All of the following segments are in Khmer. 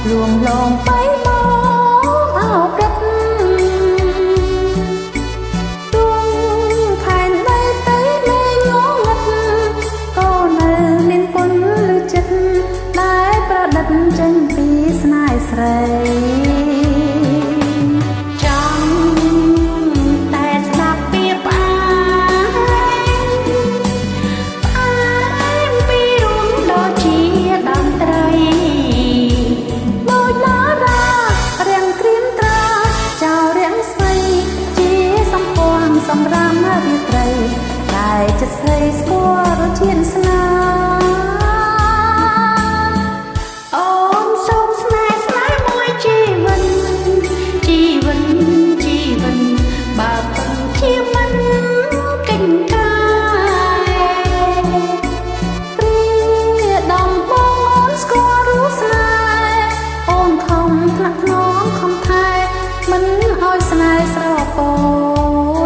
ลวงลงไปมองเอาព្រឹកដួងផែនដីទៅលែងងងឹតក៏នៅមានពុនលឺចិត្តដែលប្រឌិតចេញពីស្នេហ៍ស្រីសម្រាប់រាត្រីតែចិត្តស្រីស្គាល់រសជាតិស្នេហ៍អូនសូមស្នេហ៍ស្នេហ៍មួយជីវិតជីវិតជីវិតបើពុំជាមិនកិច្ចការព្រាដំបងអូនស្គាល់រសស្នេហ៍អូនខំថ្នាក់ថ្នមខំថែមិនឲ្យស្នេហ៍ស្រពោ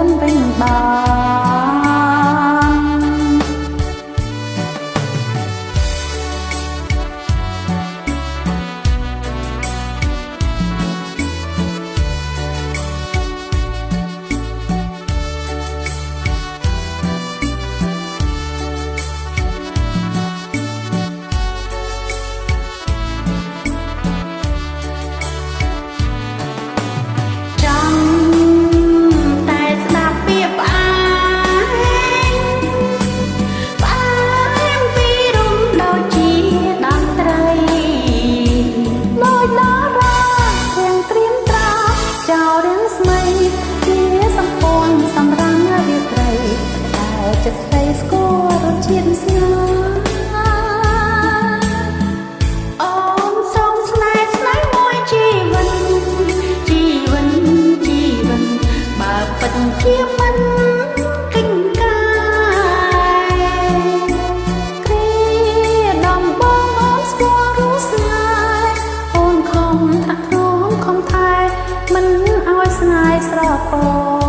នវិញចិត្តស្រីស្គាល់រសជាតិស្នេហ៍អូនសូមស្នេហ៍ស្នេហ៍មួយជីវិតជីវិតជីវិតបើពិតជាមិនកិច្ចការគ្រាដំបងអូនស្គាល់រសស្នេហ៍អូនខំថ្នាក់ថ្នមខំថែមិនឲ្យស្នេហ៍ស្រពោន